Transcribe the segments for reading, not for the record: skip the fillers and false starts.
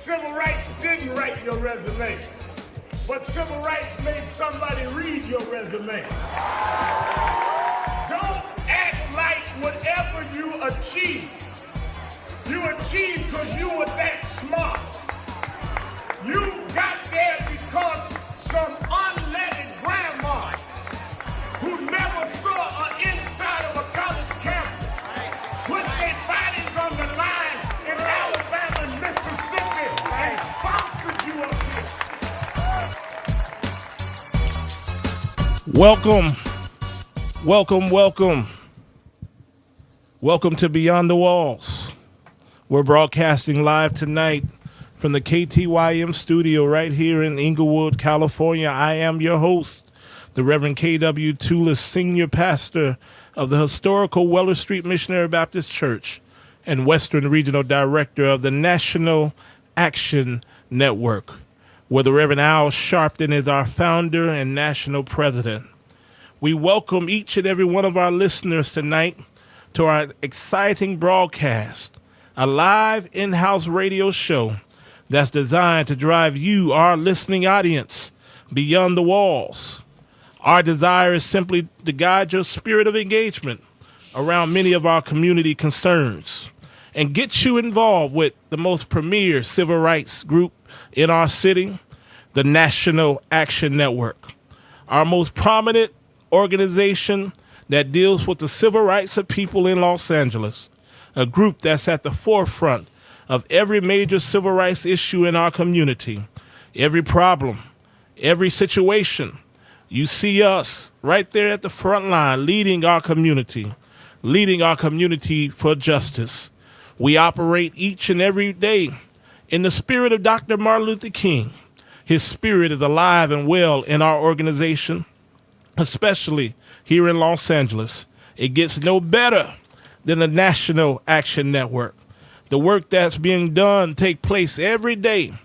Civil rights didn't write your resume, but civil rights made somebody read your resume. Don't act like whatever you achieved because you were that smart. You got there because some unlettered grandmas who never saw an inside of a college campus put their bodies on the line in Alabama and Mississippi and sponsored you up here. Welcome to Beyond the Walls. We're broadcasting live tonight from the KTYM studio right here in Inglewood, California. I am your host, the Reverend K.W. Toulis, Senior Pastor of the historical Weller Street Missionary Baptist Church and Western Regional Director of the National Action Network, where the Reverend Al Sharpton is our founder and national president. We welcome each and every one of our listeners tonight to our exciting broadcast, a live in-house radio show that's designed to drive you, our listening audience, beyond the walls. Our desire is simply to guide your spirit of engagement around many of our community concerns and get you involved with the most premier civil rights group in our city, the National Action Network, our most prominent organization that deals with the civil rights of people in Los Angeles, a group that's at the forefront of every major civil rights issue in our community, every problem, every situation. You see us right there at the front line leading our community for justice. We operate each and every day in the spirit of Dr. Martin Luther King. His spirit is alive and well in our organization, especially here in Los Angeles. It gets no better than the National Action Network. The work that's being done take place every day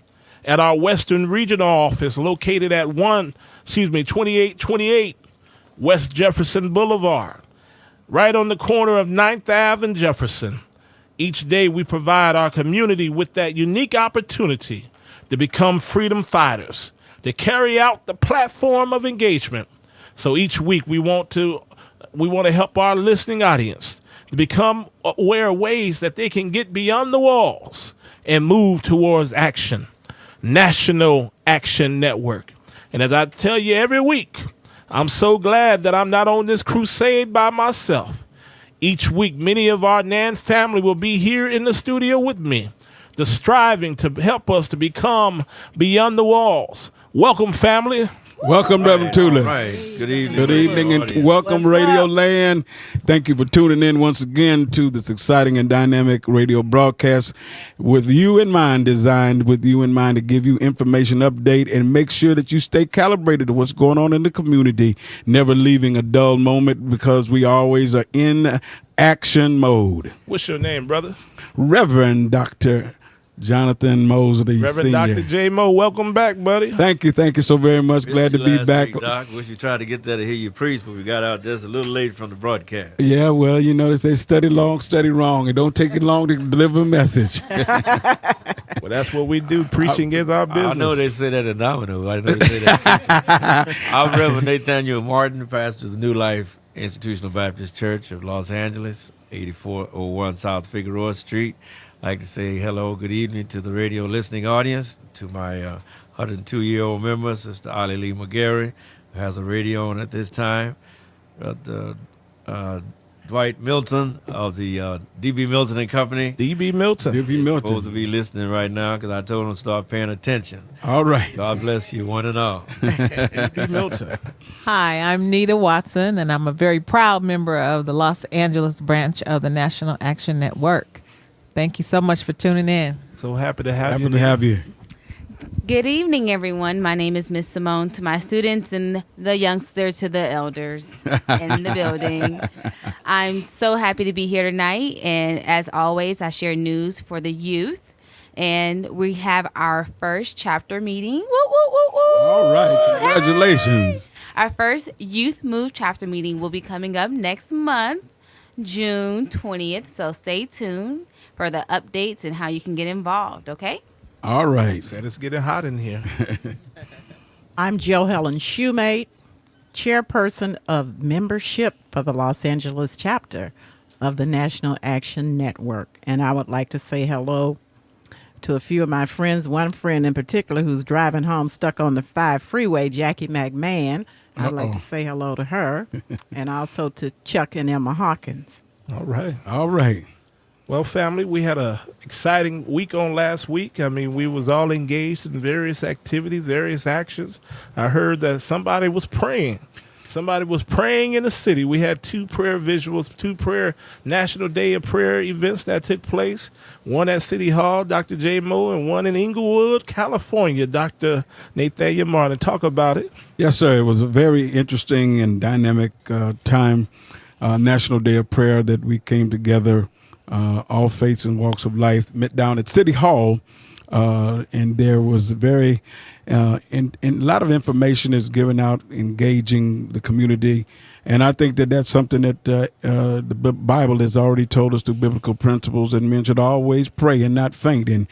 at our Western Regional Office located at 2828 West Jefferson Boulevard, right on the corner of 9th Ave and Jefferson. Each day we provide our community with that unique opportunity to become freedom fighters, to carry out the platform of engagement. So each week we want to help our listening audience to become aware of ways that they can get beyond the walls and move towards action. National Action Network. And as I tell you every week, I'm so glad that I'm not on this crusade by myself. Each week, many of our NAN family will be here in the studio with me, the striving to help us to become beyond the walls. Welcome, family. Welcome, Reverend Toulis. Right. Good evening. Good evening, and welcome, Radio Land. Thank you for tuning in once again to this exciting and dynamic radio broadcast with you in mind, designed with you in mind to give you information update and make sure that you stay calibrated to what's going on in the community, never leaving a dull moment because we always are in action mode. What's your name, brother? Reverend Dr. Jonathan Mosley, Reverend Senior. Dr. J. Mo, welcome back, buddy. Thank you so very much. Glad to be back. Week, Doc. Wish you tried to get there to hear you preach, but we got out just a little late from the broadcast. Yeah, well, you know, they say study long, study wrong. It don't take it long to deliver a message. Well, that's what we do. Preaching is our business. I know they say that in Domino. I know they say that. I'm Reverend Nathaniel Martin, pastor of the New Life Institutional Baptist Church of Los Angeles, 8401 South Figueroa Street. I'd like to say hello, good evening to the radio listening audience, to my 102-year-old member, Sister Ollie Lee McGarry, who has a radio on at this time. Dwight Milton of the D.B. Milton and Company. D.B. Milton. D.B. Milton. Supposed to be listening right now because I told him to start paying attention. All right. God bless you, one and all. D.B. Milton. Hi, I'm Nita Watson, and I'm a very proud member of the Los Angeles branch of the National Action Network. Thank you so much for tuning in. So happy to have you. Happy to have you. Good evening, everyone. My name is Miss Simone. To my students and the youngster to the elders in the building. I'm so happy to be here tonight. And as always, I share news for the youth. And we have our first chapter meeting. Woo, woo, woo, woo. All right. Congratulations. Hey. Our first Youth Move chapter meeting will be coming up next month, June 20th. So stay tuned for the updates and how you can get involved, okay? All right. Said it's getting hot in here. I'm Joe Helen Shoemate, chairperson of membership for the Los Angeles chapter of the National Action Network. And I would like to say hello to a few of my friends, one friend in particular who's driving home stuck on the 5 freeway, Jackie McMahon. I'd like to say hello to her, and also to Chuck and Emma Hawkins. All right. All right. Well, family, we had a exciting week on last week. I mean, we was all engaged in various activities, various actions. I heard that somebody was praying. Somebody was praying in the city. We had 2 prayer visuals, 2 prayer National Day of Prayer events that took place. One at City Hall, Dr. J. Moe, and one in Inglewood, California, Dr. Nathaniel Martin. Talk about it. Yes, sir. It was a very interesting and dynamic time, National Day of Prayer, that we came together, all faiths and walks of life, met down at City Hall, and there was very and a lot of information is given out, engaging the community. And I think that that's something that the Bible has already told us through biblical principles, that men should always pray and not faint. And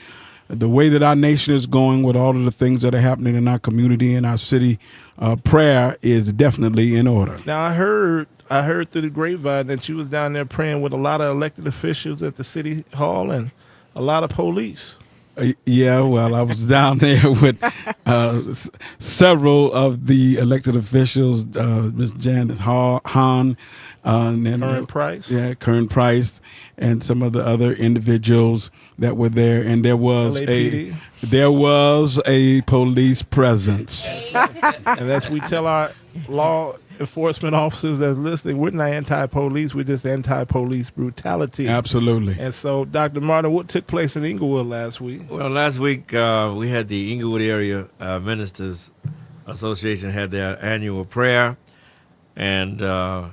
the way that our nation is going with all of the things that are happening in our community and our city, prayer is definitely in order. Now, I heard through the grapevine that you was down there praying with a lot of elected officials at the City Hall and a lot of police. Yeah, well, I was down there with several of the elected officials, Ms. Janice Hahn, and then Kern Price. Yeah, Kern Price, and some of the other individuals that were there, and there was LAPD. a police presence. And as we tell our law enforcement officers that's listening, we're not anti-police, we're just anti-police brutality. Absolutely. And so, Dr. Martin, what took place in Inglewood last week? Well, last week we had the Inglewood Area Ministers Association had their annual prayer, and I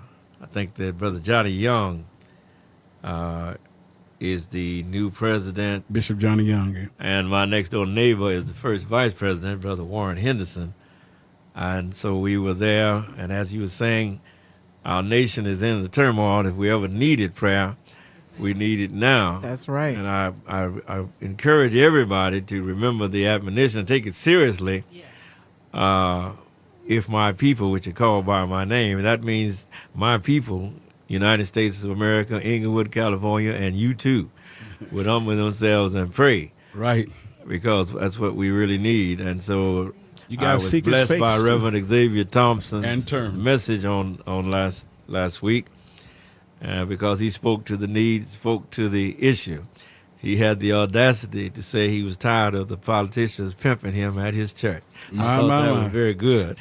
think that Brother Johnny Young is the new president. Bishop Johnny Young. And my next door neighbor is the first vice president, Brother Warren Henderson. And so we were there, and as you were saying, our nation is in the turmoil. If we ever needed prayer, we need it now. That's right. And I encourage everybody to remember the admonition, take it seriously. If my people, which are called by my name, that means my people, United States of America, Inglewood, California, and you too, would humble themselves and pray. Right. Because that's what we really need. And so You I guys was seek his blessed face. by Reverend Xavier Thompson's And terms. message on last week because he spoke to the need, spoke to the issue. He had the audacity to say he was tired of the politicians pimping him at his church. I thought that was very good.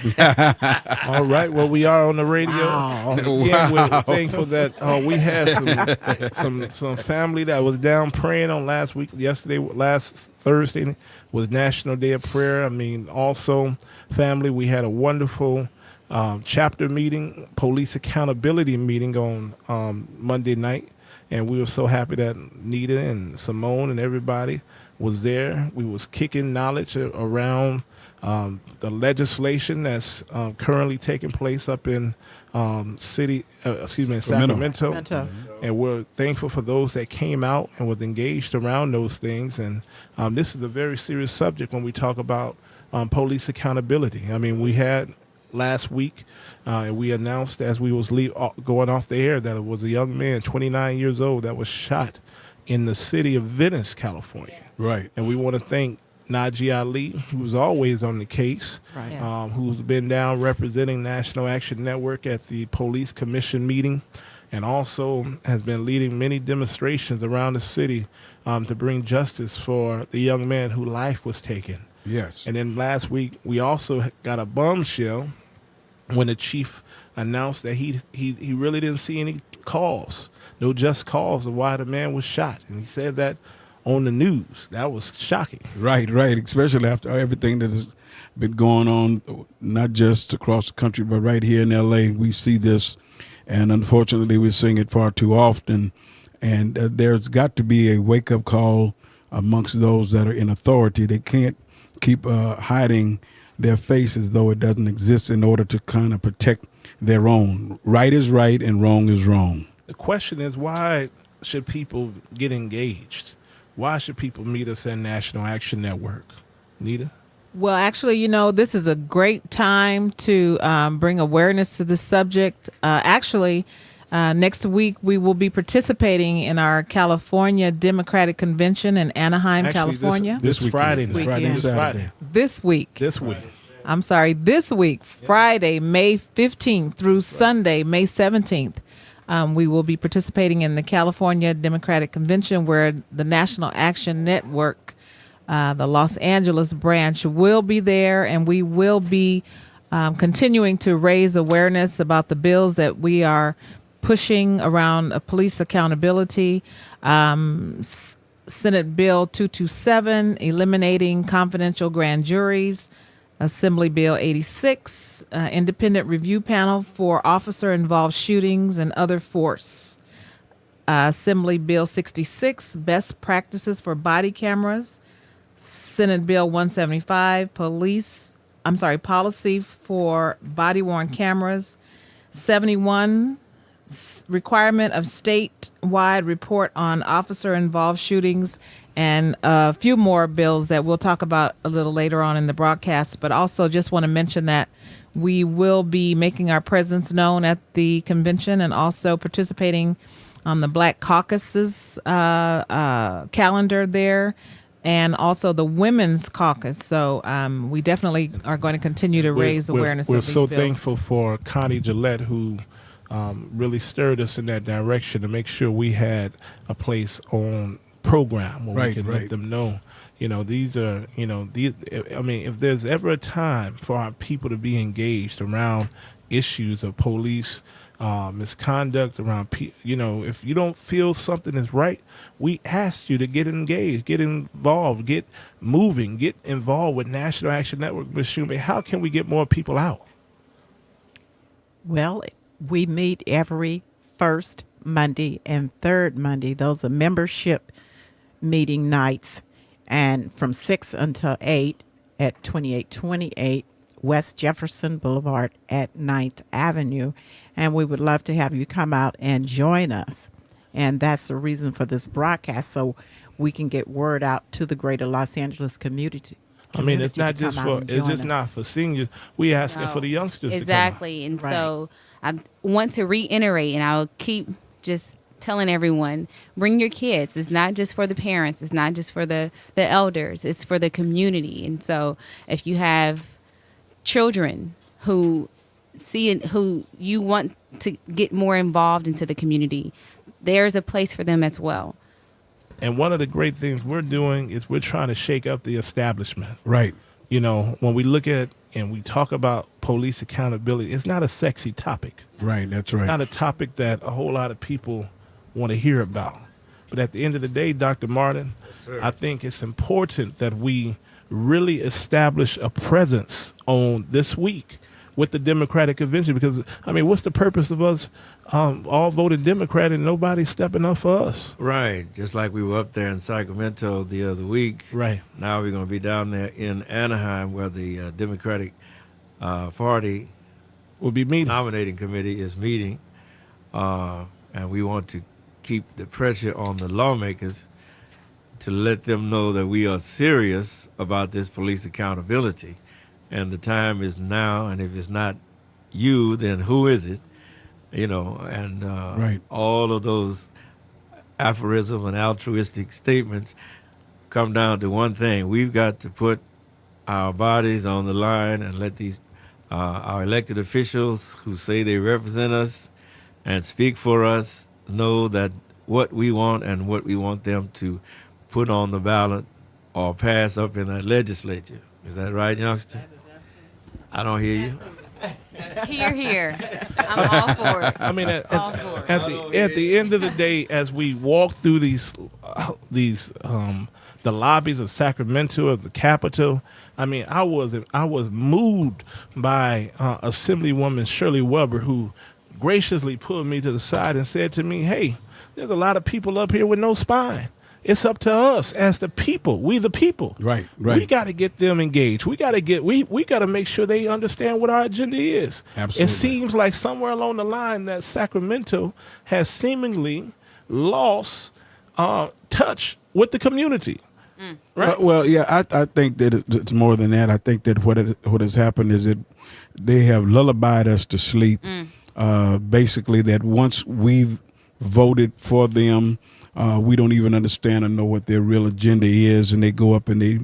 All right. Well, we are on the radio. Wow. Again, we're thankful that we had some family that was down praying on last Thursday was National Day of Prayer. I mean, also, family, we had a wonderful chapter meeting, police accountability meeting on Monday night. And we were so happy that Nita and Simone and everybody was there. We was kicking knowledge around the legislation that's currently taking place up in Sacramento. And we're thankful for those that came out and was engaged around those things. And this is a very serious subject when we talk about police accountability. I mean, we had last week, and we announced as we was going off the air that it was a young man, 29 years old, that was shot in the city of Venice, California. Right. And we want to thank Najee Ali, who's always on the case, Right. Yes. who's been down representing National Action Network at the Police Commission meeting, and also has been leading many demonstrations around the city to bring justice for the young man whose life was taken. Yes. And then last week, we also got a bombshell when the chief announced that he really didn't see any cause, no just cause of why the man was shot. And he said that on the news. That was shocking. Right, especially after everything that has been going on, not just across the country, but right here in L.A. We see this, and unfortunately we're seeing it far too often. And there's got to be a wake-up call amongst those that are in authority. They can't keep hiding their face as though it doesn't exist in order to kind of protect their own. Right is right and wrong is wrong. The question is, why should people get engaged? Why should people meet us at National Action Network? Nita? Well, actually, this is a great time to bring awareness to this subject. Next week we will be participating in our California Democratic Convention in Anaheim, California. This Friday. This week. I'm sorry, this week, Friday, May 15th through Sunday, May 17th. We will be participating in the California Democratic Convention, where the National Action Network, the Los Angeles branch, will be there, and we will be continuing to raise awareness about the bills that we are pushing around police accountability. Senate Bill 227, eliminating confidential grand juries. Assembly Bill 86, independent review panel for officer-involved shootings and other force. Assembly Bill 66, best practices for body cameras. Senate Bill 175, policy for body-worn cameras. 71, requirement of statewide report on officer-involved shootings, and a few more bills that we'll talk about a little later on in the broadcast. But also just want to mention that we will be making our presence known at the convention and also participating on the Black Caucus's calendar there, and also the Women's Caucus. So we definitely are going to continue to raise awareness of these We're so bills. thankful for Connie Gillette, who really stirred us in that direction to make sure we had a place on program where we can let them know, these are, if there's ever a time for our people to be engaged around issues of police misconduct, around, if you don't feel something is right, we ask you to get engaged, get involved, get moving, get involved with National Action Network. Ms. Shume, how can we get more people out? Well, we meet every first Monday and third Monday. Those are membership meeting nights, and from 6 until 8 at 2828 West Jefferson Boulevard at 9th Avenue. And we would love to have you come out and join us. And that's the reason for this broadcast, so we can get word out to the greater Los Angeles community. I mean, it's not just not for seniors. We asking for the youngsters exactly. to come out. And so I want to reiterate, and I'll keep just telling everyone, bring your kids. It's not just for the parents. It's not just for the elders. It's for the community. And so if you have children who who you want to get more involved into the community, there's a place for them as well. And one of the great things we're doing is we're trying to shake up the establishment. Right. When we look at and we talk about police accountability, it's not a sexy topic. Right, that's right. It's not a topic that a whole lot of people want to hear about. But at the end of the day, Dr. Martin, I think it's important that we really establish a presence on this week with the Democratic Convention, because, what's the purpose of us all voting Democrat and nobody stepping up for us? Right. Just like we were up there in Sacramento the other week. Right. Now we're going to be down there in Anaheim, where the Democratic Party will be meeting. Nominating committee is meeting. And we want to keep the pressure on the lawmakers to let them know that we are serious about this police accountability. And the time is now, and if it's not you, then who is it? Right. All of those aphorism and altruistic statements come down to one thing. We've got to put our bodies on the line and let these our elected officials who say they represent us and speak for us know that what we want and what we want them to put on the ballot or pass up in the legislature. Is that right, youngster? I don't hear you. Here. I'm all for it. At the end of the day, as we walk through the lobbies of Sacramento, of the Capitol, I was moved by Assemblywoman Shirley Weber, who graciously pulled me to the side and said to me, "Hey, there's a lot of people up here with no spine. It's up to us as the people. We the people. Right. We got to get them engaged. We got to make sure they understand what our agenda is." Absolutely. It seems like somewhere along the line that Sacramento has seemingly lost touch with the community. Right. Well, yeah, I think that it's more than that. I think that what has happened is that they have lullabied us to sleep. Basically, that once we've voted for them, we don't even understand or know what their real agenda is, and they go up and they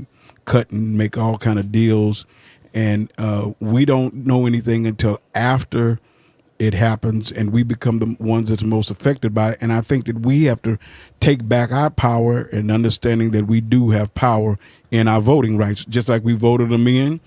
cut and make all kind of deals, and we don't know anything until after it happens, and we become the ones that's most affected by it. And I think that we have to take back our power and understanding that we do have power in our voting rights. Just like we voted them in,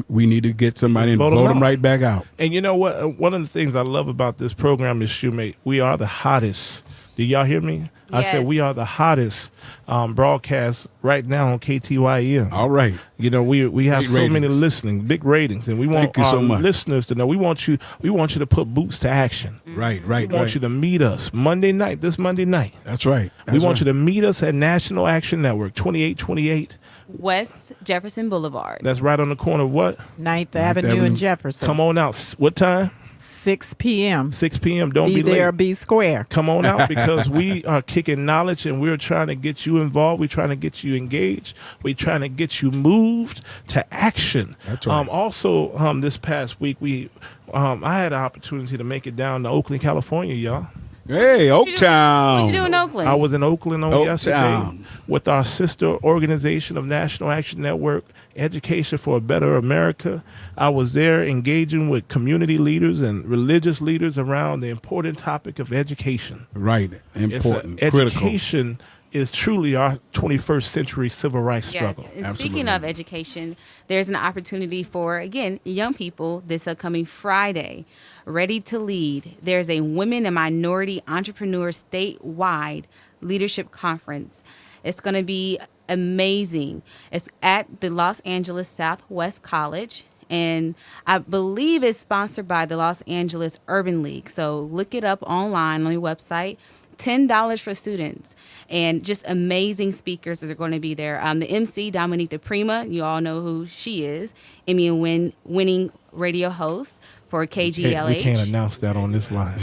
we need to get somebody and vote them right back out. And you know what? One of the things I love about this program is, Shoemate, we are the hottest. Do y'all hear me? I said we are the hottest broadcast right now on KTYM. All right. You know, we have Great so ratings. many listening, big ratings, and we want our listeners to know. We want you to put boots to action. Right. We want you to meet us this Monday night. That's right. We want you to meet us at National Action Network, 2828 West Jefferson Boulevard. That's right on the corner of what? 9th Avenue and Jefferson. Come on out. What time? 6 p.m. 6 p.m. Don't be there, late. be square. Come on out, because we are kicking knowledge, and we're trying to get you involved. We're trying to get you engaged. We're trying to get you moved to action. That's right. Also, this past week, I had an opportunity to make it down to Oakland, California, y'all. Hey, Oaktown. What you do in Oakland? I was in Oakland on yesterday Oaktown. with our sister organization of National Action Network, Education for a Better America. I was there engaging with community leaders and religious leaders around the important topic of education. Right. Important. Education is truly our 21st century civil rights struggle. Yes. And speaking of education, there's an opportunity for, again, young people this upcoming Friday. Ready to Lead. There's a Women and Minority Entrepreneurs Statewide Leadership Conference. It's going to be amazing. It's at the Los Angeles Southwest College, and I believe it's sponsored by the Los Angeles Urban League. So look it up online on your website. $10 for students, and just amazing speakers are going to be there. The MC, Dominique DePrima, you all know who she is, Emmy winning radio host for KGLH. We can't announce that on this line.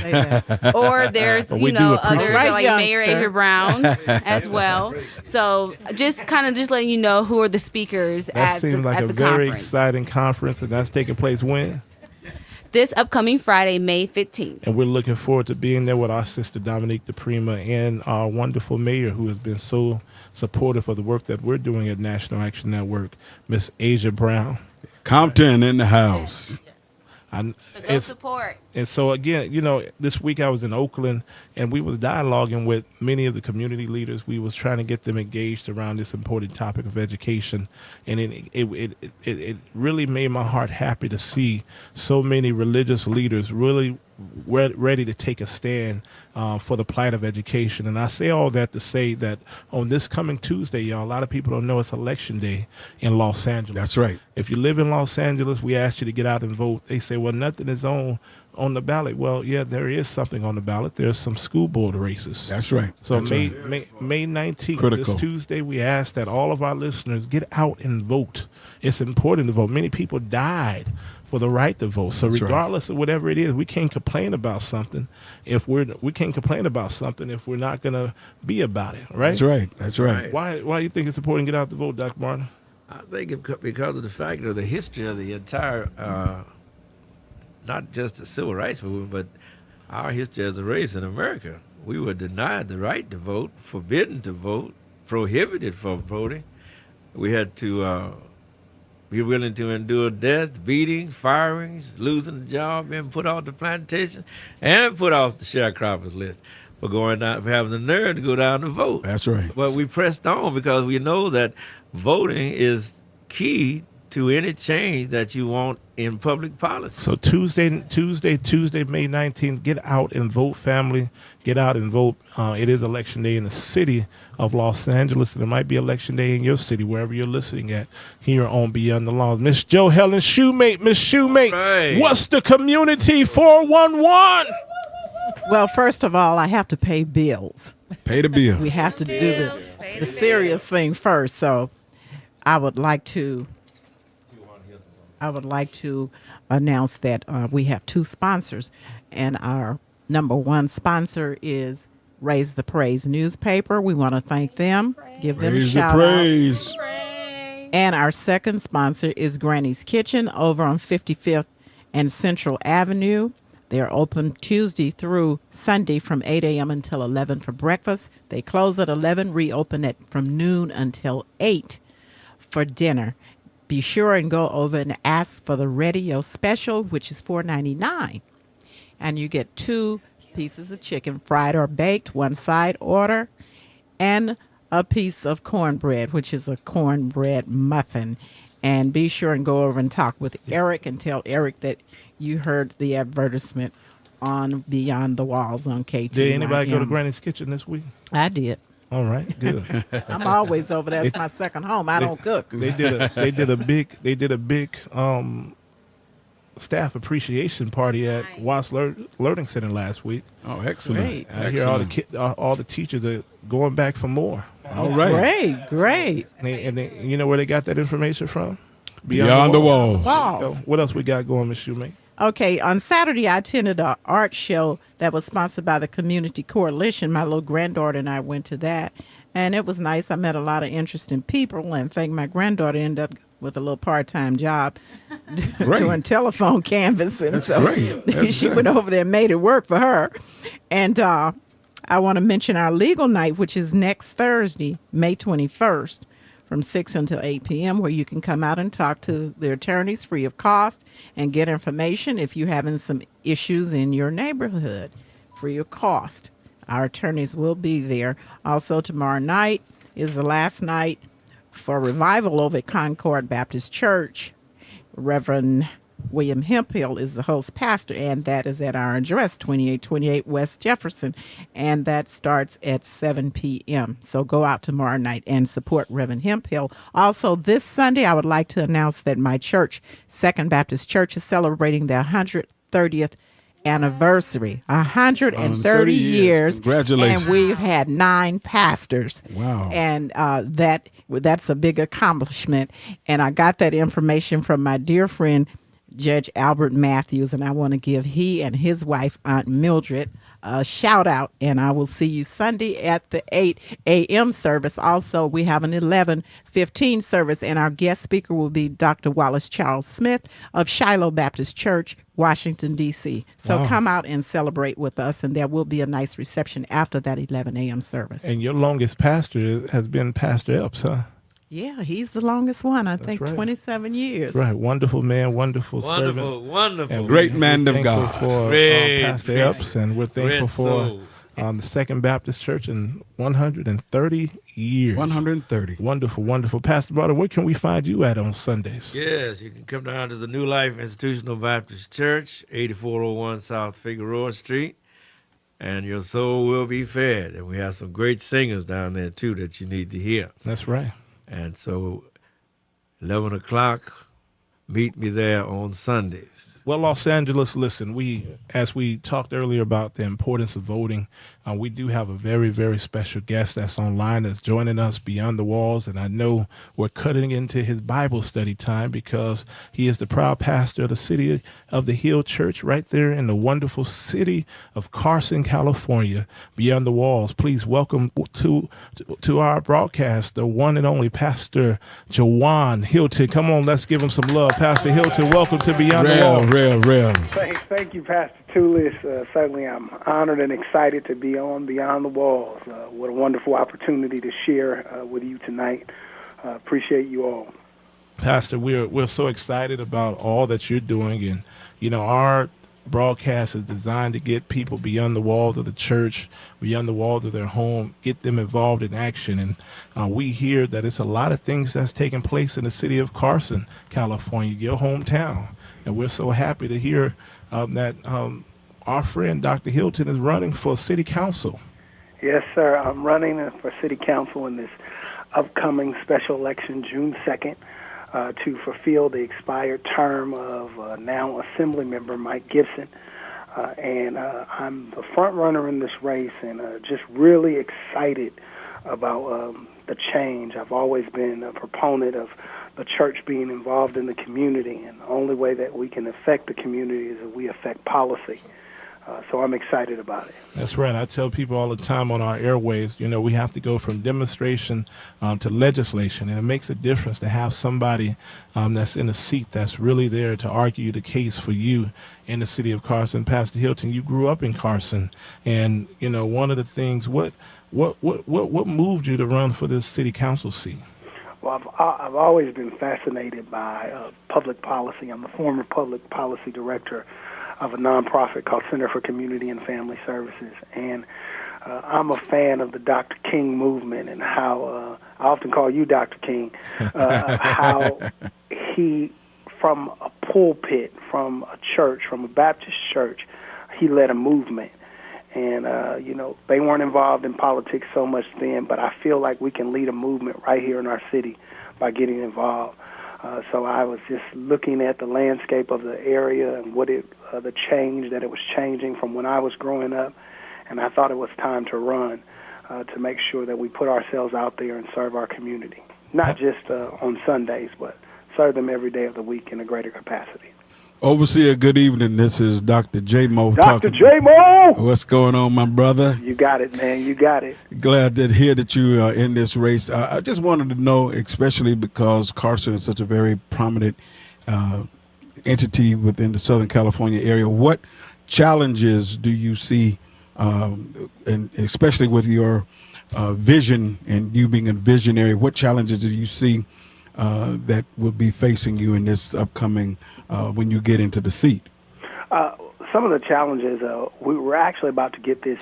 Or there's, others like Mayor Asia Brown as well. So just letting you know who are the speakers that at seems like at a the very conference. exciting conference, and that's taking place when? This upcoming Friday, May 15th. And we're looking forward to being there with our sister Dominique DePrima and our wonderful mayor, who has been so supportive of the work that we're doing at National Action Network, Miss Asia Brown. Compton in the house. So go support. And so again, this week I was in Oakland, and we was dialoguing with many of the community leaders. We was trying to get them engaged around this important topic of education, and it really made my heart happy to see so many religious leaders really ready to take a stand for the plight of education. And I say all that to say that on this coming Tuesday, y'all, a lot of people don't know it's Election Day in Los Angeles. That's right. If you live in Los Angeles, we ask you to get out and vote. They say, well, nothing is on the ballot. Well, yeah, there is something on the ballot. There's some school board races. That's right. So That's May 19th, Critical. this Tuesday, we ask that all of our listeners get out and vote. It's important to vote. Many people died for the right to vote. So regardless of whatever it is, we can't complain about something if we're not going to be about it, right? That's right. Why do you think it's important to get out to vote, Dr. Martin? I think because of the fact of the history of the entire, not just the civil rights movement, but our history as a race in America. We were denied the right to vote, forbidden to vote, prohibited from voting. We had to be willing to endure death, beatings, firings, losing the job, being put off the plantation, and put off the sharecroppers list for going down, for having the nerve to go down to vote. That's right. But we pressed on because we know that voting is key to any change that you want in public policy. So Tuesday, May 19th, get out and vote, family. Get out and vote. It is Election Day in the city of Los Angeles, and it might be Election Day in your city, wherever you're listening at, here on Beyond the Laws. Miss Jo Helen Shoemate, Right. What's the community 411? Well, first of all, I have to pay bills. Pay the bill. We have to do the serious thing first. So I would like to announce that we have two sponsors, and our number one sponsor is Raise the Praise newspaper. We want to thank them, give them a Praise the shout out. praise. And our second sponsor is Granny's Kitchen over on 55th and Central Avenue. They're open Tuesday through Sunday from 8 a.m. until 11 for breakfast. They close at 11, reopen at from noon until 8 for dinner. Be sure and go over and ask for the radio special, which is $4.99. And you get 2 pieces of chicken, fried or baked, one side order, and a piece of cornbread, which is a cornbread muffin. And be sure and go over and talk with Eric and tell Eric that you heard the advertisement on Beyond the Walls on KTYM. Did anybody go to Granny's Kitchen this week? I did. All right, good. I'm always over there. That's my second home. I don't cook. They did a big staff appreciation party at Watts Learning Center last week. Oh, excellent. Great. I hear all the teachers are going back for more. All right. Great. And you know where they got that information from? Beyond the Walls. Walls. What else we got going, Miss Shoemate? Okay, on Saturday, I attended an art show that was sponsored by the Community Coalition. My little granddaughter and I went to that, and it was nice. I met a lot of interesting people. In fact, my granddaughter ended up with a little part-time job doing telephone canvassing. That's so great. That's she good. went over there and made it work for her. And I want to mention our legal night, which is next Thursday, May 21st. From 6 until 8 p.m., where you can come out and talk to the attorneys free of cost and get information if you're having some issues in your neighborhood, free of cost. Our attorneys will be there. Also, tomorrow night is the last night for revival over at Concord Baptist Church. Reverend William Hemphill is the host pastor, and that is at our address, 2828 West Jefferson, and that starts at 7 p.m. So go out tomorrow night and support Reverend Hemphill. Also, this Sunday, I would like to announce that my church, Second Baptist Church, is celebrating their 130th anniversary. 130 years. Congratulations. And we've had 9 pastors. Wow. And that's a big accomplishment. And I got that information from my dear friend, Judge Albert Matthews, and I want to give he and his wife, Aunt Mildred, a shout out. And I will see you Sunday at the 8 a.m. service. Also, we have an 11:15 service, and our guest speaker will be Dr. Wallace Charles Smith of Shiloh Baptist Church, Washington, D.C. So Wow. come out and celebrate with us, and there will be a nice reception after that 11 a.m. service. And your longest pastor has been Pastor Epps, huh? Yeah, he's the longest one. I think right. 27 years. That's right. Wonderful man, wonderful servant. Wonderful. And Great we're man of thankful God. for Great Pastor man. Epps, and we're thankful Great for soul. the Second Baptist Church in 130 years. 130. Wonderful, wonderful. Pastor Brother, where can we find you at on Sundays? Yes, you can come down to the New Life Institutional Baptist Church, 8401 South Figueroa Street, and your soul will be fed. And we have some great singers down there, too, that you need to hear. That's right. And so 11 o'clock, meet me there on Sundays. Well, Los Angeles, listen, as we talked earlier about the importance of voting, we do have a very, very special guest that's online that's joining us beyond the walls. And I know we're cutting into his Bible study time because he is the proud pastor of the City of the Hill Church right there in the wonderful city of Carson, California, beyond the walls. Please welcome to our broadcast the one and only Pastor Jawan Hilton. Come on, let's give him some love. Pastor Hilton, welcome to Beyond the Walls. Real. Thank you, Pastor Tulis. Certainly, I'm honored and excited to be on Beyond the Walls. What a wonderful opportunity to share with you tonight. Appreciate you all. Pastor, we're so excited about all that you're doing, and our broadcast is designed to get people beyond the walls of the church, beyond the walls of their home, get them involved in action. And we hear that it's a lot of things that's taking place in the city of Carson, California, your hometown. And we're so happy to hear that our friend Dr. Hilton is running for city council. Yes, sir. I'm running for city council in this upcoming special election, June 2nd, to fulfill the expired term of now Assembly Member Mike Gibson. And I'm the front runner in this race, and just really excited about the change. I've always been a proponent of the church being involved in the community, and the only way that we can affect the community is if we affect policy. So I'm excited about it. That's right. I tell people all the time on our airways, we have to go from demonstration to legislation, and it makes a difference to have somebody that's in a seat that's really there to argue the case for you in the city of Carson. Pastor Hilton, you grew up in Carson, and one of the things, what moved you to run for this city council seat? Well, I've always been fascinated by public policy. I'm the former public policy director of a nonprofit called Center for Community and Family Services, and I'm a fan of the Dr. King movement and how I often call you Dr. King, how he, from a pulpit, from a church, from a Baptist church, he led a movement. And, they weren't involved in politics so much then, but I feel like we can lead a movement right here in our city by getting involved. So I was just looking at the landscape of the area and the change that it was changing from when I was growing up, and I thought it was time to run to make sure that we put ourselves out there and serve our community, not just on Sundays, but serve them every day of the week in a greater capacity. Overseer, good evening. This is Dr. J. Mo. Dr. J. Mo! What's going on, my brother? You got it, man. You got it. Glad to hear that you are in this race. I just wanted to know, especially because Carson is such a very prominent entity within the Southern California area, what challenges do you see, and especially with your vision and you being a visionary, what challenges do you see that will be facing you in this upcoming when you get into the seat? Some of the challenges, we were actually about to get this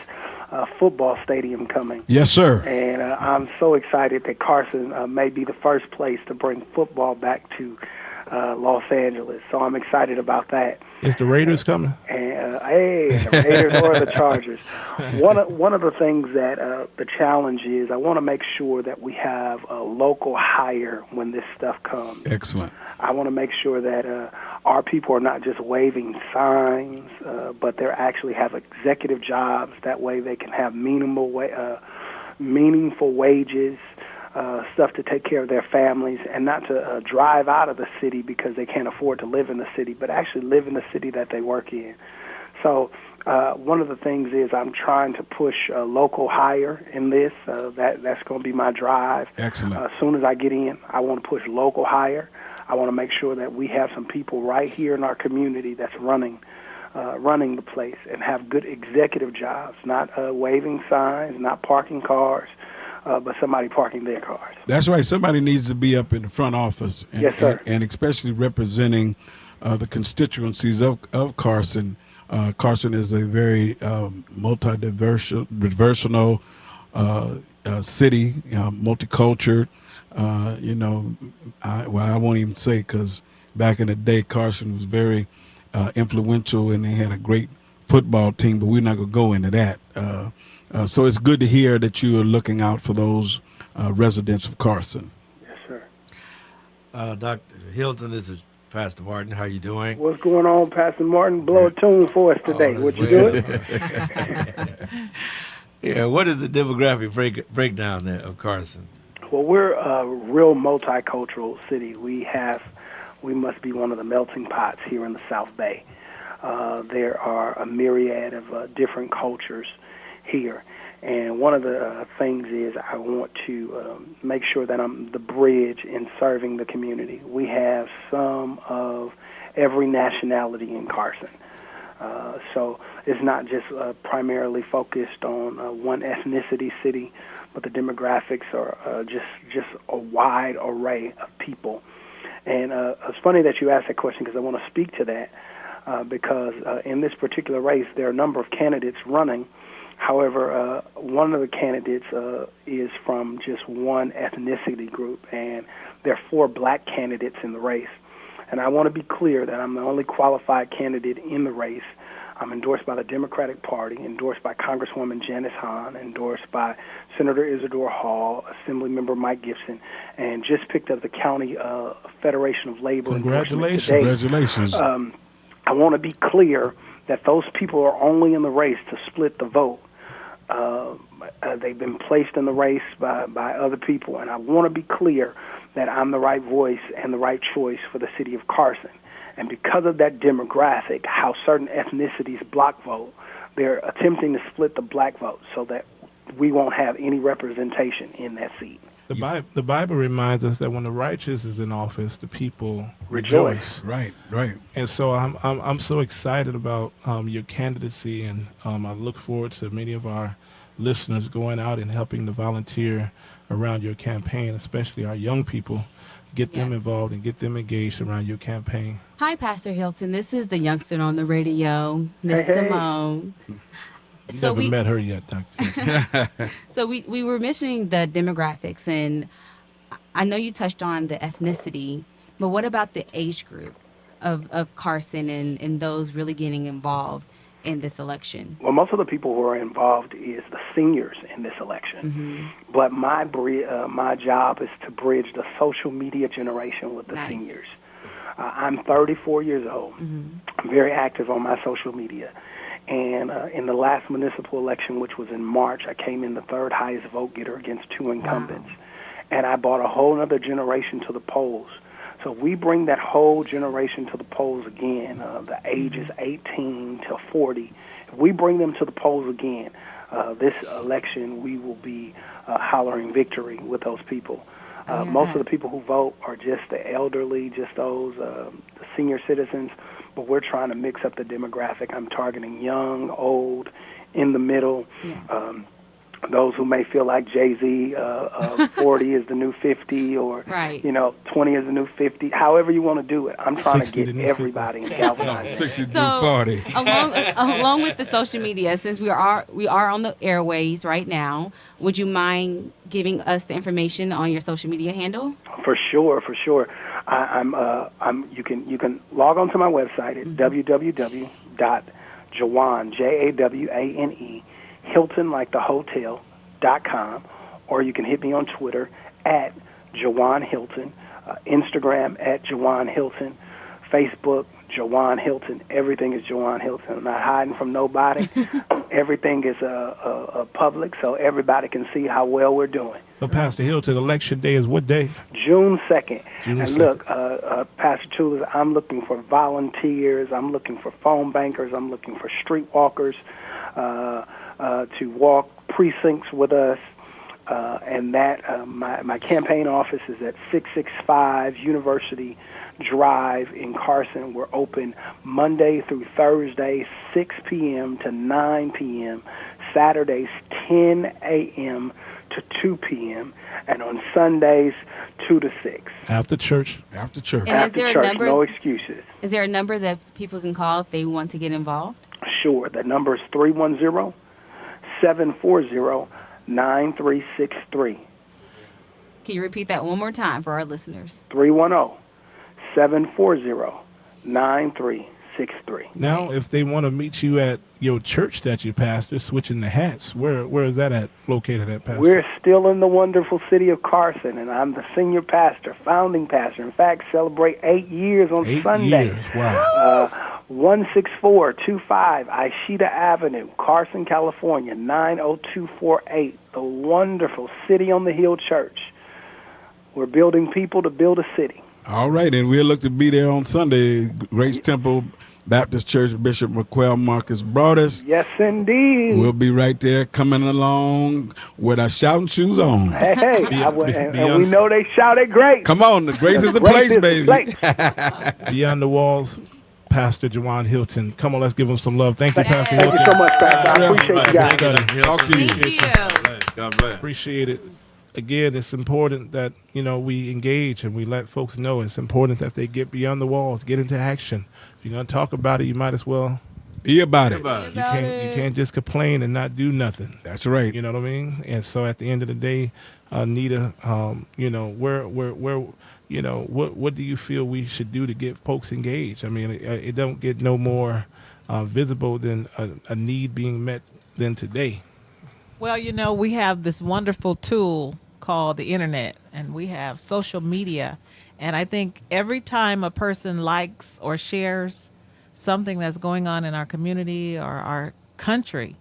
football stadium coming. Yes, sir. And I'm so excited that Carson may be the first place to bring football back to Los Angeles. So I'm excited about that. Is the Raiders coming? And the Raiders or the Chargers. One of the things that the challenge is, I want to make sure that we have a local hire when this stuff comes. Excellent. I want to make sure that our people are not just waving signs, but they actually have executive jobs. That way they can have meaningful wages, stuff to take care of their families, and not to drive out of the city because they can't afford to live in the city, but actually live in the city that they work in. So one of the things is I'm trying to push local hire in this. That's going to be my drive. Excellent. As soon as I get in, I want to push local hire. I want to make sure that we have some people right here in our community that's running the place and have good executive jobs, not waving signs, not parking cars, but somebody parking their cars. That's right. Somebody needs to be up in the front office, and, yes, sir. and especially representing the constituencies of Carson. Carson is a very multidiversional city, multicultural. I won't even say, because back in the day, Carson was very influential, and they had a great football team, but we're not going to go into that. So it's good to hear that you are looking out for those residents of Carson. Yes, sir. Dr. Hilton, this is Pastor Martin. How you doing? What's going on, Pastor Martin? Blow a tune for us today. What you doing? Yeah, what is the demographic breakdown there of Carson? Well, we're a real multicultural city. We must be one of the melting pots here in the South Bay. There are a myriad of different cultures here. And one of the things is I want to make sure that I'm the bridge in serving the community. We have some of every nationality in Carson. So it's not just primarily focused on one ethnicity city, but the demographics are just a wide array of people. And it's funny that you asked that question, because I want to speak to that because in this particular race there are a number of candidates running. However, one of the candidates is from just one ethnicity group, and there are 4 black candidates in the race. And I want to be clear that I'm the only qualified candidate in the race. I'm endorsed by the Democratic Party, endorsed by Congresswoman Janice Hahn, endorsed by Senator Isidore Hall, Assemblymember Mike Gibson, and just picked up the County Federation of Labor. Congratulations. Congratulations. I want to be clear that those people are only in the race to split the vote. They've been placed in the race by other people, and I want to be clear that I'm the right voice and the right choice for the city of Carson. And because of that demographic, how certain ethnicities block vote, they're attempting to split the black vote so that we won't have any representation in that seat. The Bible reminds us that when the righteous is in office, the people rejoice. Right. And so I'm so excited about your candidacy, and I look forward to many of our listeners going out and helping to volunteer around your campaign, especially our young people. Get them involved and get them engaged around your campaign. Hi, Pastor Hilton. This is the youngster on the radio, Miss Simone. Never met her yet, Doctor. So we were mentioning the demographics, and I know you touched on the ethnicity, but what about the age group of Carson and those really getting involved in this election? Well, most of the people who are involved is the seniors in this election. But my job is to bridge the social media generation with the seniors. I'm 34 years old. I'm very active on my social media. And in the last municipal election, which was in March, I came in the third highest vote getter against two incumbents. Wow. And I brought a whole other generation to the polls. So we bring that whole generation to the polls again, the ages 18 to 40. If we bring them to the polls again, this election we will be hollering victory with those people. Most of the people who vote are just the elderly, just those the senior citizens, but we're trying to mix up the demographic. I'm targeting young, old, in the middle. Those who may feel like Jay-Z, 40 is the new 50, or 20 is the new 50. However you want to do it, I'm trying to get everybody in galvanized. 60 to 40. along with the social media, since we are on the airways right now, would you mind giving us the information on your social media handle? For sure. You can log on to my website at www.jawane, Jawane, Hilton, like the hotel.com, or you can hit me on Twitter at Jawane Hilton, Instagram at Jawane Hilton, Facebook, Jawane Hilton. Everything is Jawane Hilton. I'm not hiding from nobody. Everything is public, so everybody can see how well we're doing. So, Pastor Hilton, election day is what day? June 2nd. June 2nd. And look, Pastor Chulas, I'm looking for volunteers. I'm looking for phone bankers. I'm looking for streetwalkers to walk precincts with us. And that my campaign office is at 665 University Drive in Carson. We're open Monday through Thursday, 6 p.m. to 9 p.m., Saturdays, 10 a.m. to 2 p.m., and on Sundays, 2 to 6. After church. And After is there church, a number? no excuses. Is there a number that people can call if they want to get involved? Sure. The number is 310-740-9363. Can you repeat that one more time for our listeners? 310-740-9363. Now, if they want to meet you at your church that you pastor, switching the hats, where is that located at, Pastor? We're still in the wonderful city of Carson, and I'm the senior pastor, founding pastor. In fact, celebrate 8 years on Sunday. 8 years, wow. 16425 Ishida Avenue, Carson, California, 90248. The wonderful City on the Hill Church. We're building people to build a city. All right, and we'll look to be there on Sunday. Grace Temple Baptist Church, Bishop McQuell Marcus brought us. Yes, indeed. We'll be right there coming along with our shouting shoes on. Hey, and we know they shouted great. Come on, the grace is a place, baby. Beyond the Walls, Pastor Jawane Hilton. Come on, let's give him some love. Thank you, Pastor Hilton. Thank you so much, Pastor. I appreciate you guys. Talk to you. Thank you. God bless. Appreciate it. Again, it's important that, we engage and we let folks know it's important that they get beyond the walls, get into action. If you're going to talk about it, you might as well be about it. You can't just complain and not do nothing. That's right. You know what I mean? And so at the end of the day, Nita, what do you feel we should do to get folks engaged? I mean, it don't get no more visible than a need being met than today. Well, we have this wonderful tool called the internet, and we have social media. And I think every time a person likes or shares something that's going on in our community or our country,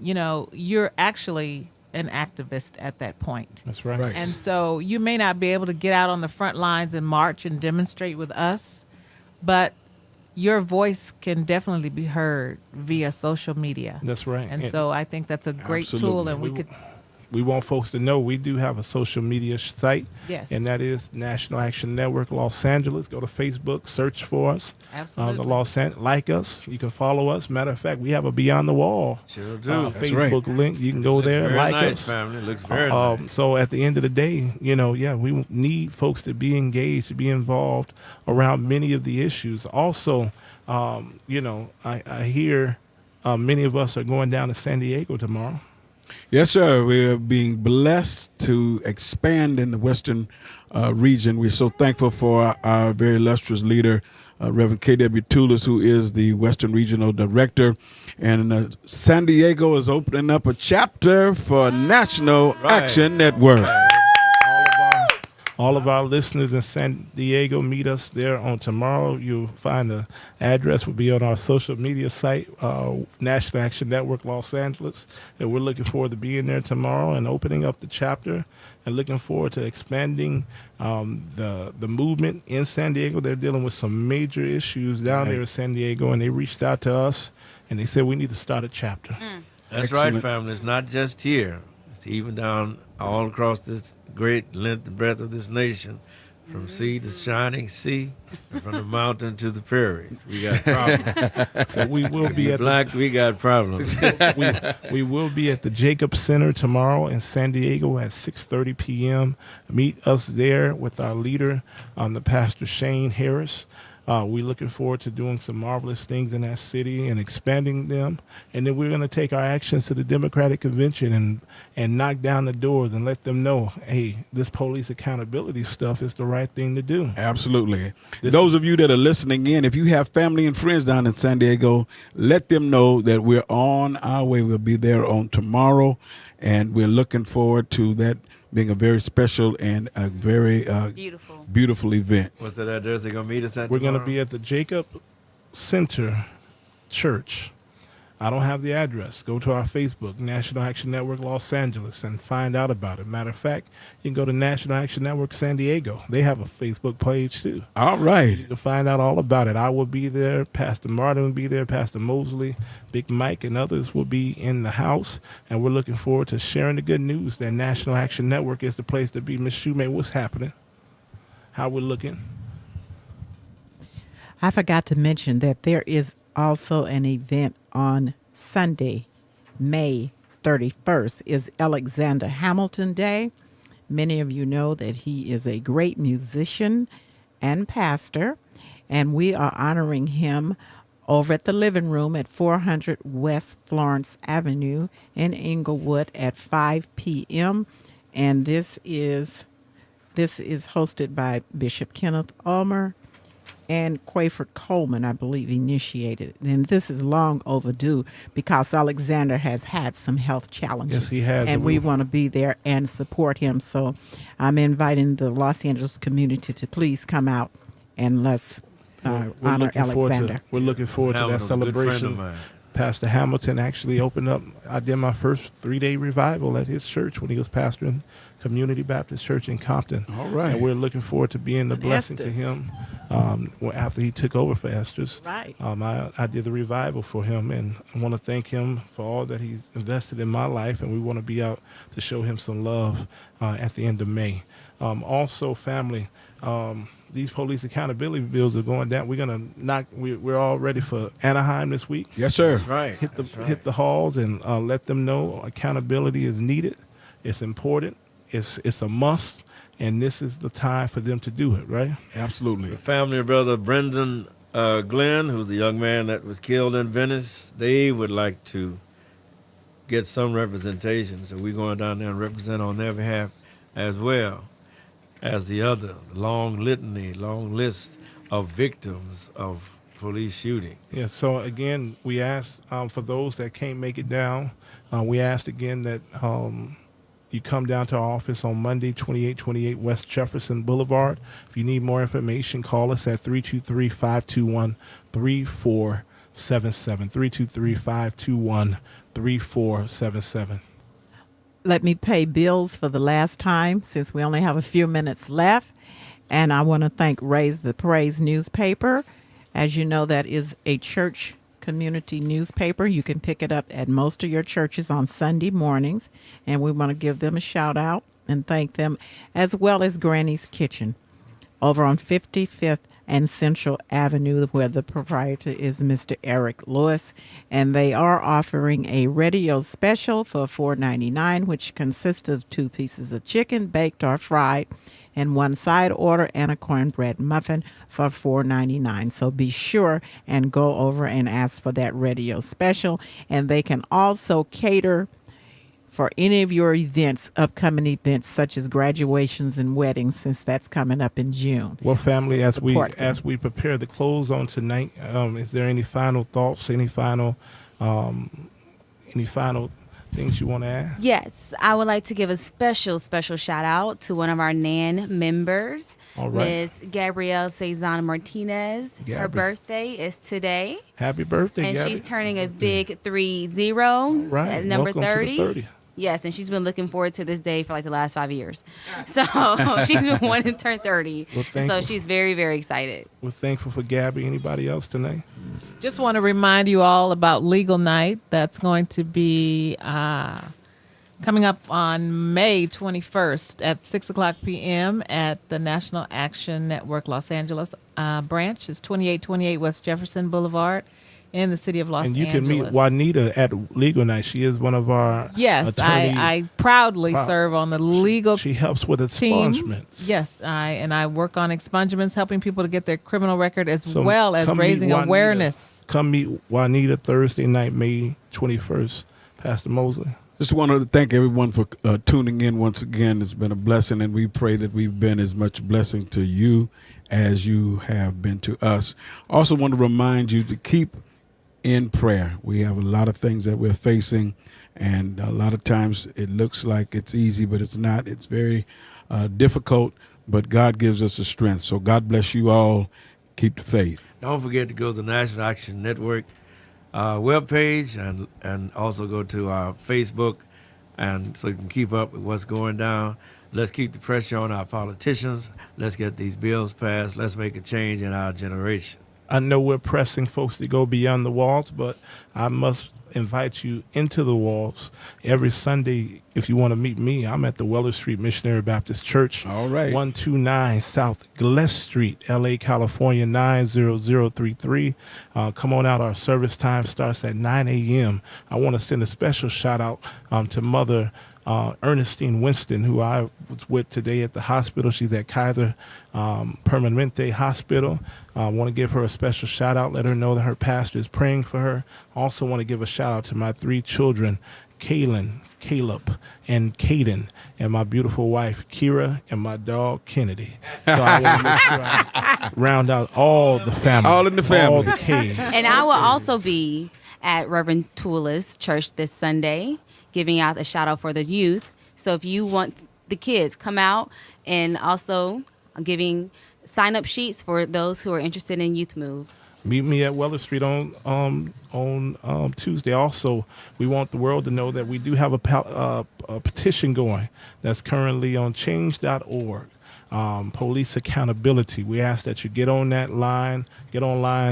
you're actually an activist at that point. That's right. Right. And so you may not be able to get out on the front lines and march and demonstrate with us, but your voice can definitely be heard via social media. That's right. And so I think that's a great tool, Absolutely. and we could. We want folks to know we do have a social media site. Yes. And that is National Action Network Los Angeles. Go to Facebook, search for us. Absolutely. Like us. You can follow us. Matter of fact, we have a Beyond the Wall Sure do. That's Facebook link. You can go Looks there, very like nice, us. family. Looks very nice. So at the end of the day, we need folks to be engaged, to be involved around many of the issues. Also, I hear many of us are going down to San Diego tomorrow. Yes, sir. We're being blessed to expand in the Western region. We're so thankful for our very illustrious leader, Reverend KTYM, who is the Western Regional Director. And San Diego is opening up a chapter for National Action Network. All of our listeners in San Diego, meet us there on tomorrow. You'll find the address will be on our social media site, National Action Network Los Angeles. And we're looking forward to being there tomorrow and opening up the chapter and looking forward to expanding the movement in San Diego. They're dealing with some major issues down there in San Diego, and they reached out to us and they said we need to start a chapter. That's Excellent. right, family. It's not just here. It's even down all across this great length and breadth of this nation, from sea to shining sea, and from the mountain to the prairies. We got problems. So we will be at We got problems. we will be at the Jacob Center tomorrow in San Diego at 6:30 p.m. Meet us there with our leader, the Pastor Shane Harris. We're looking forward to doing some marvelous things in that city and expanding them. And then we're going to take our actions to the Democratic Convention and knock down the doors and let them know, hey, this police accountability stuff is the right thing to do. Absolutely. Those of you that are listening in, if you have family and friends down in San Diego, let them know that we're on our way. We'll be there on tomorrow, and we're looking forward to that being a very special and a very beautiful event. What's that address they're going to meet us at We're going to tomorrow? be at the Jacob Center Church. I don't have the address. Go to our Facebook, National Action Network Los Angeles, and find out about it. Matter of fact, you can go to National Action Network San Diego. They have a Facebook page, too. All right. You can find out all about it. I will be there. Pastor Martin will be there. Pastor Mosley, Big Mike, and others will be in the house. And we're looking forward to sharing the good news that National Action Network is the place to be. Ms. Shoemate, what's happening? How we're looking? I forgot to mention that there is also an event on Sunday, May 31st, is Alexander Hamilton Day. Many of you know that he is a great musician and pastor, and we are honoring him over at the living room at 400 West Florence Avenue in Inglewood at 5 p.m. And this is hosted by Bishop Kenneth Ulmer and Quayford Coleman, I believe, initiated it. And this is long overdue because Alexander has had some health challenges. Yes, he has. And we want to be there and support him. So I'm inviting the Los Angeles community to please come out and let's honor Alexander. We're looking forward to that Hamilton's a good friend of celebration. mine. Pastor Hamilton actually opened up. I did my first 3-day revival at his church when he was pastoring Community Baptist Church in Compton. All right. And we're looking forward to being the blessing to Estes. him after he took over for Estes. Right. I did the revival for him, and I want to thank him for all that he's invested in my life, and we want to be out to show him some love at the end of May. Also, family, these police accountability bills are going down. We're all ready for Anaheim this week. Yes, sir. That's right. Hit the halls and let them know accountability is needed. It's important. It's a must, and this is the time for them to do it. Right? Absolutely. The family of Brother Brendan Glenn, who's the young man that was killed in Venice, they would like to get some representation. So we're going down there and represent on their behalf as well as the other long list of victims of police shootings. Yeah. So again, we ask for those that can't make it down. We asked again that you come down to our office on Monday, 2828 West Jefferson Boulevard. If you need more information, call us at 323-521-3477. 3477. Let me pay bills for the last time since we only have a few minutes left. And I want to thank Raise the Praise newspaper. As you know, that is a church community newspaper. You can pick it up at most of your churches on Sunday mornings. And we want to give them a shout out and thank them, as well as Granny's Kitchen over on 55th and Central Avenue, where the proprietor is Mr. Eric Lewis. And they are offering a radio special for $4.99, which consists of 2 pieces of chicken, baked or fried, and 1 side order and a cornbread muffin for $4.99. So be sure and go over and ask for that radio special. And they can also cater for any of your events, upcoming events such as graduations and weddings, since that's coming up in June. Well, family, as Support them. we prepare the close on tonight, is there any final thoughts? Any final things you want to add? Yes, I would like to give a special shout out to one of our NAN members, All right. Ms. Gabrielle Cezanne Martinez. Her Gabby. birthday is today, Happy birthday, and Gabby. she's turning a big 30 right. at number Welcome to the 30. 30. Yes, and she's been looking forward to this day for like the last 5 years. So she's been wanting to turn 30. Well, So thankful. she's very, very excited. We're thankful for Gabby. Anybody else tonight? Just want to remind you all about Legal Night. That's going to be coming up on May 21st at 6 o'clock p.m. at the National Action Network Los Angeles branch. It's 2828 West Jefferson Boulevard in the city of Los And you Angeles. can meet Juanita at Legal Night. She is one of our Yes, attorney. I proudly serve on the legal She helps with team. expungements. Yes, I work on expungements, helping people to get their criminal record as So well as come meet raising Juanita. awareness. Come meet Juanita Thursday night, May 21st. Pastor Mosley. Just wanted to thank everyone for tuning in once again. It's been a blessing, and we pray that we've been as much a blessing to you as you have been to us. Also want to remind you to keep in prayer. We have a lot of things that we're facing, and a lot of times it looks like it's easy, but it's not. It's very difficult, but God gives us the strength. So God bless you all. Keep the faith. Don't forget to go to the National Action Network webpage and also go to our Facebook, and so you can keep up with what's going down. Let's keep the pressure on our politicians. Let's get these bills passed. Let's make a change in our generation. I know we're pressing folks to go beyond the walls, but I must invite you into the walls every Sunday. If you want to meet me, I'm at the Weller Street Missionary Baptist Church. All right. 129 South Gillette Street, LA, California, 90033. Come on out. Our service time starts at 9 a.m. I want to send a special shout out to Mother Ernestine Winston, who I was with today at the hospital. She's at Kaiser Permanente Hospital. I want to give her a special shout out, let her know that her pastor is praying for her. Also want to give a shout out to my 3 children, Kaylin, Caleb, and Caden, and my beautiful wife, Kira, and my dog, Kennedy. So I want to make sure I round out all the family. All in the family. All the K's. And I will also be at Reverend Tula's church this Sunday, giving out a shout out for the youth. So if you want the kids, come out, and also giving sign-up sheets for those who are interested in Youth Move. Meet me at Weller Street on Tuesday. Also, we want the world to know that we do have a petition going that's currently on change.org. Police accountability. We ask that you get online,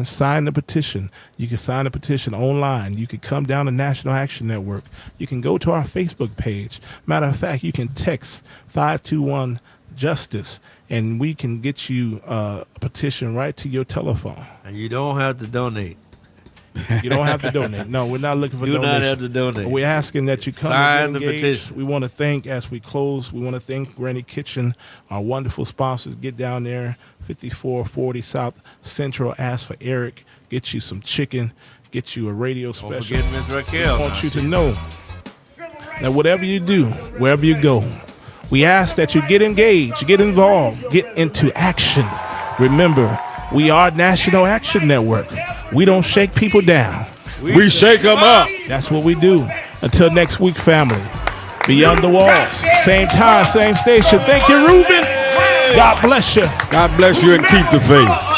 sign the petition. You can sign the petition online. You can come down to National Action Network. You can go to our Facebook page. Matter of fact, you can text 521 Justice, and we can get you a petition right to your telephone. And you don't have to donate. You don't have to donate. No, we're not looking for Do donations. not have to donate. We're asking that you come Sign and the engage. petition. We want to thank, as we close, we want to thank Granny Kitchen, our wonderful sponsors. Get down there, 5440 South Central. Ask for Eric. Get you some chicken. Get you a radio Don't special. forget Miss Raquel. I want you to know that whatever you do, wherever you go, we ask that you get engaged, get involved, get into action. Remember, we are National Action Network. We don't shake people down. We shake them up. That's what we do. Until next week, family. Beyond the walls. Same time, same station. Thank you, Ruben. God bless you. God bless you and keep the faith.